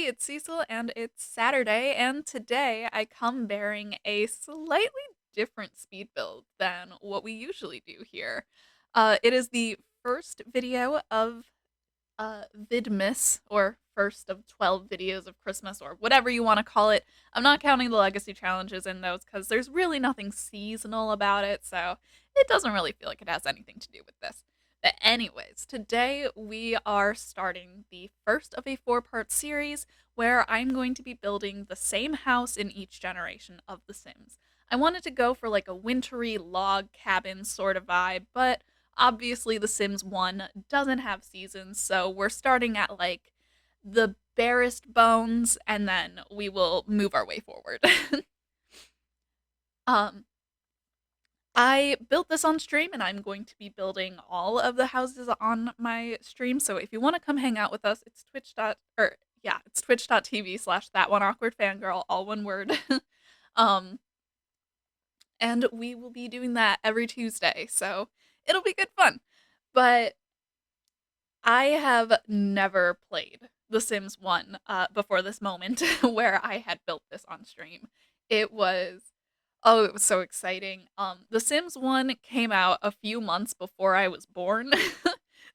it's Cecil, and it's Saturday, and today I come bearing a slightly different speed build than what we usually do here. It is the first video of Vidmas, or first of 12 videos of Christmas, or whatever you want to call it. I'm not counting the legacy challenges in those because there's really nothing seasonal about it, so it doesn't really feel like it has anything to do with this. But, anyways, today we are starting the first of a four-part series where I'm going to be building the same house in each generation of The Sims. I wanted to go for like a wintry log cabin sort of vibe, but obviously The Sims 1 doesn't have seasons, so we're starting at like the barest bones and then we will move our way forward. um I built this on stream and I'm going to be building all of the houses on my stream. So if you want to come hang out with us, it's it's twitch.tv/ that one awkward fangirl, all one word. um and we will be doing that every Tuesday. So it'll be good fun. But I have never played The Sims 1 before this moment where I had built this on stream. It was it was so exciting. The Sims 1 came out a few months before I was born.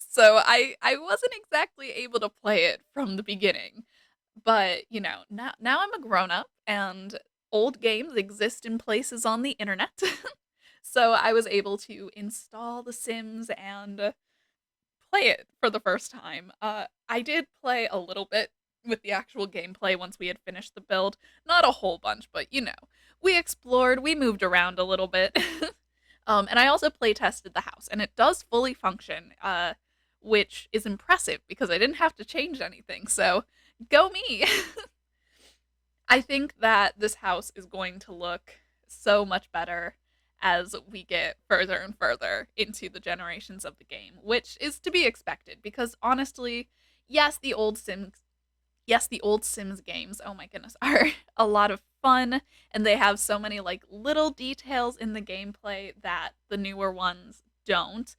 So I wasn't exactly able to play it from the beginning. But, now I'm a grown up and old games exist in places on the internet. So I was able to install The Sims and play it for the first time. I did play a little bit with the actual gameplay once we had finished the build. Not a whole bunch, but we explored, we moved around a little bit. And I also play tested the house, and it does fully function, which is impressive because I didn't have to change anything. So go me. I think that this house is going to look so much better as we get further and further into the generations of the game, which is to be expected because honestly, yes, the old Sims games, oh my goodness, are a lot of fun and they have so many like little details in the gameplay that the newer ones don't.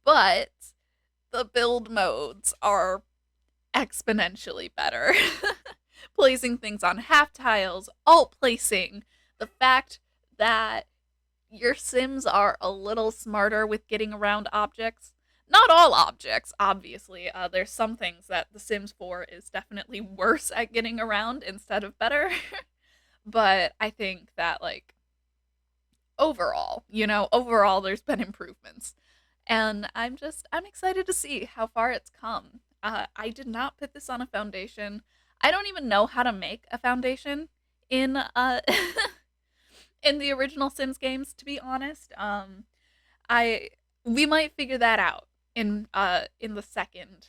But the build modes are exponentially better. Placing things on half tiles, alt placing, the fact that your Sims are a little smarter with getting around objects. Not all objects, obviously. There's some things that The Sims 4 is definitely worse at getting around instead of better. But I think that, like, overall, there's been improvements. And I'm excited to see how far it's come. I did not put this on a foundation. I don't even know how to make a foundation in in the original Sims games, to be honest. I We might figure that out in the second.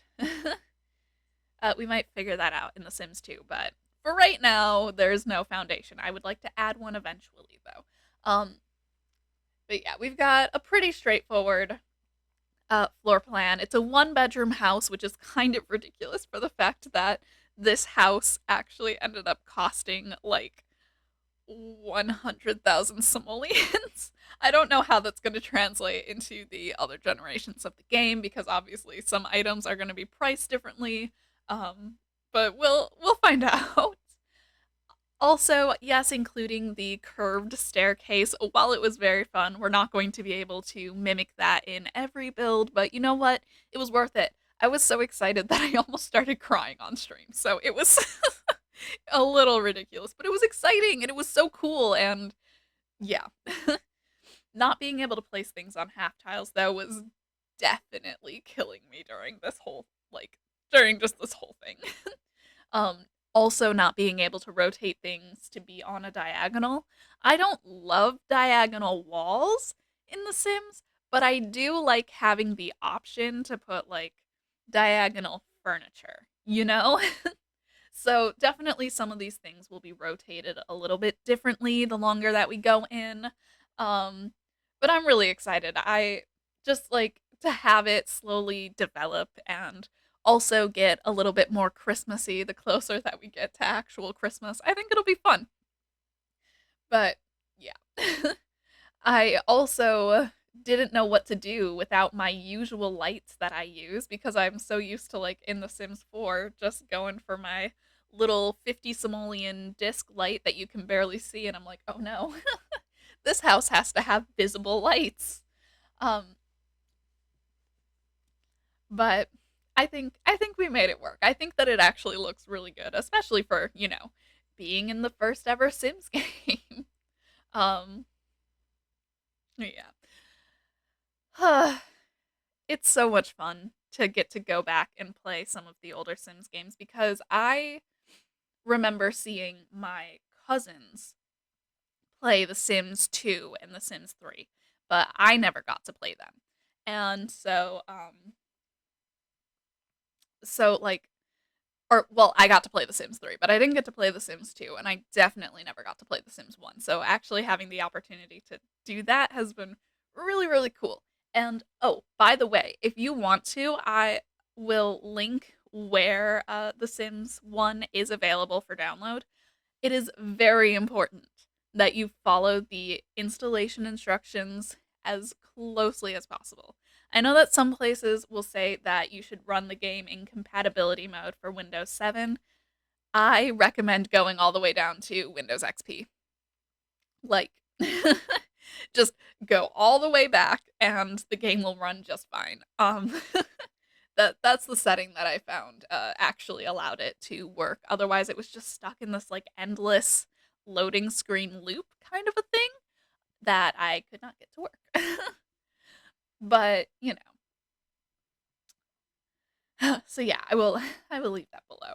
We might figure that out in The Sims 2, but for right now, there's no foundation. I would like to add one eventually, though. But yeah, we've got a pretty straightforward floor plan. It's a one-bedroom house, which is kind of ridiculous for the fact that this house actually ended up costing like 100,000 simoleons. I don't know how that's going to translate into the other generations of the game because obviously some items are going to be priced differently. But we'll find out. Also, yes, including the curved staircase. While it was very fun, we're not going to be able to mimic that in every build, but you know what? It was worth it. I was so excited that I almost started crying on stream. So it was a little ridiculous, but it was exciting and it was so cool. And yeah, not being able to place things on half tiles though was definitely killing me during just this whole thing. um, Also, not being able to rotate things to be on a diagonal. I don't love diagonal walls in The Sims, but I do like having the option to put like diagonal furniture. So definitely some of these things will be rotated a little bit differently the longer that we go in. Um, but I'm really excited. I just like to have it slowly develop and also get a little bit more Christmassy the closer that we get to actual Christmas. I think it'll be fun. But yeah. I also didn't know what to do without my usual lights that I use because I'm so used to like in The Sims 4 just going for my little 50 simoleon disc light that you can barely see, and I'm like, oh no, this house has to have visible lights. Um, but I think we made it work. I think that it actually looks really good, especially for, being in the first ever Sims game. um, yeah. It's so much fun to get to go back and play some of the older Sims games because I remember seeing my cousins play The Sims 2 and The Sims 3, but I never got to play them. And so like or well, I got to play The Sims 3, but I didn't get to play The Sims 2, and I definitely never got to play The Sims 1. So actually having the opportunity to do that has been really, really cool. And oh, by the way, if you want to, I will link where The Sims 1 is available for download. It is very important that you follow the installation instructions as closely as possible. I know that some places will say that you should run the game in compatibility mode for Windows 7. I recommend going all the way down to Windows XP. Like, just go all the way back and the game will run just fine. That's the setting that I found actually allowed it to work. Otherwise, it was just stuck in this like endless loading screen loop kind of a thing that I could not get to work. But so yeah, I will leave that below.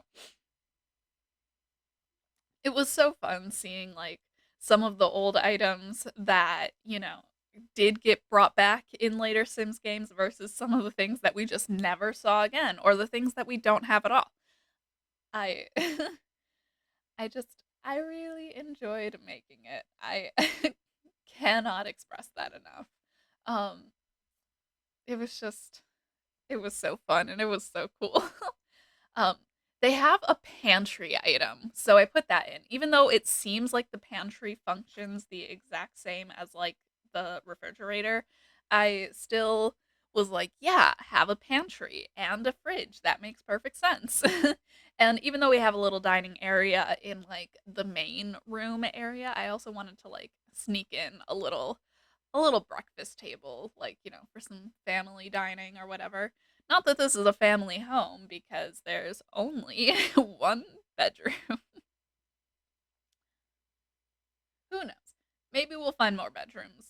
It was so fun seeing like some of the old items that, did get brought back in later Sims games versus some of the things that we just never saw again or the things that we don't have at all. I I really enjoyed making it. I cannot express that enough. Um it was just it was so fun and it was so cool. Um, they have a pantry item, so I put that in. Even though it seems like the pantry functions the exact same as like the refrigerator, I still was like, yeah, have a pantry and a fridge. That makes perfect sense. And even though we have a little dining area in like the main room area, I also wanted to like sneak in a little breakfast table, like, for some family dining or whatever. Not that this is a family home because there's only one bedroom. Who knows? Maybe we'll find more bedrooms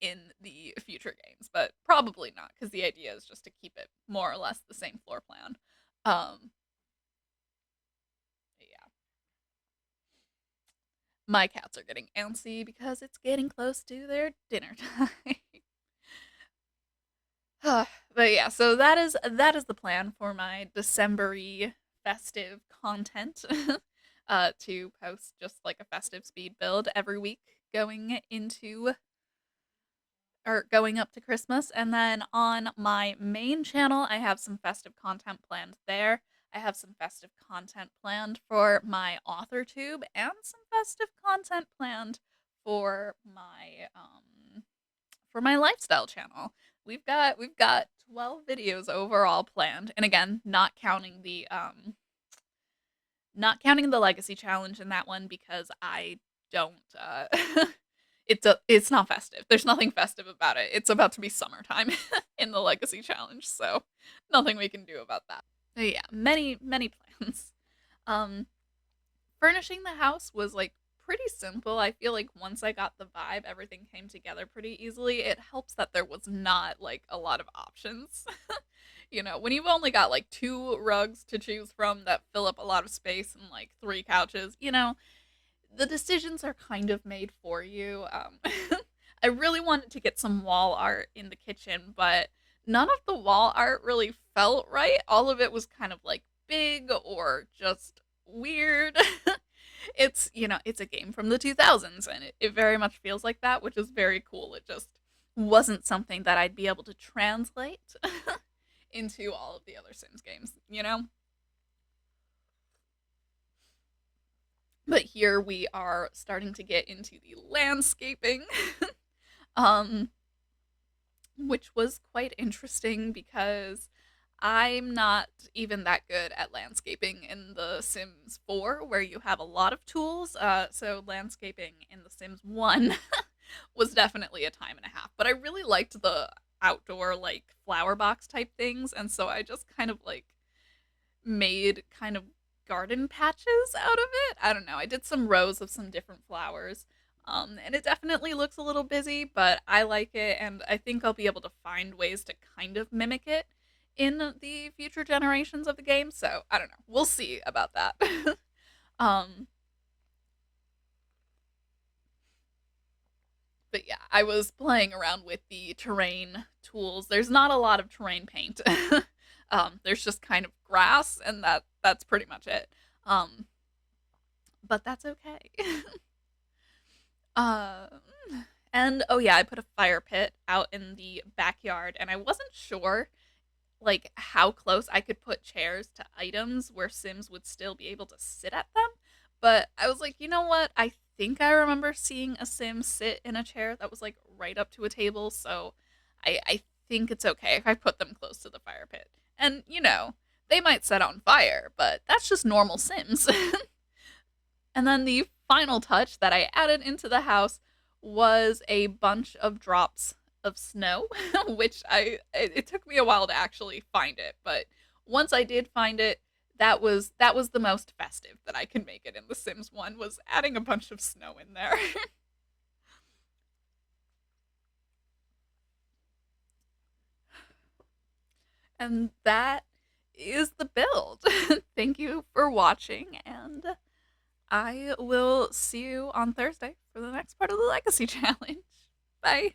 in the future games, but probably not because the idea is just to keep it more or less the same floor plan. Um, yeah. My cats are getting antsy because it's getting close to their dinner time. But yeah, so that is the plan for my December-y festive content. To post just like a festive speed build every week going into or going up to Christmas. And then on my main channel, I have some festive content planned there. I have some festive content planned for my author tube and some festive content planned for my lifestyle channel. We've got 12 videos overall planned. And again, not counting the legacy challenge in that one because I don't it's not festive. There's nothing festive about it. It's about to be summertime in the legacy challenge, so nothing we can do about that. But yeah, many many plans. Um Furnishing the house was like pretty simple. I feel like once I got the vibe, everything came together pretty easily. It helps that there was not like a lot of options. When you've only got like two rugs to choose from that fill up a lot of space and like three couches, the decisions are kind of made for you. I really wanted to get some wall art in the kitchen, but none of the wall art really felt right. All of it was kind of like big or just weird. It's a game from the 2000s and it very much feels like that, which is very cool. It just wasn't something that I'd be able to translate into all of the other Sims games. But here we are starting to get into the landscaping, um, which was quite interesting because I'm not even that good at landscaping in The Sims 4, where you have a lot of tools. So landscaping in The Sims 1 was definitely a time and a half. But I really liked the outdoor like flower box type things, and so I just kind of like made kind of garden patches out of it. I don't know. I did some rows of some different flowers. And it definitely looks a little busy, but I like it, and I think I'll be able to find ways to kind of mimic it in the future generations of the game. So I don't know. We'll see about that. um, but yeah, I was playing around with the terrain tools. There's not a lot of terrain paint. There's just kind of grass, and that's pretty much it. Um, but that's okay. uh, and oh yeah, I put a fire pit out in the backyard, and I wasn't sure like how close I could put chairs to items where Sims would still be able to sit at them. But I was like, you know what? I think I remember seeing a Sim sit in a chair that was like right up to a table, so I think it's okay if I put them close to the fire pit. And they might set on fire, but that's just normal Sims. And then the final touch that I added into the house was a bunch of drops of snow, which it took me a while to actually find it, but once I did find it, that was the most festive that I can make it in The Sims 1 was adding a bunch of snow in there. And that is the build. Thank you for watching, and I will see you on Thursday for the next part of the Legacy Challenge. Bye.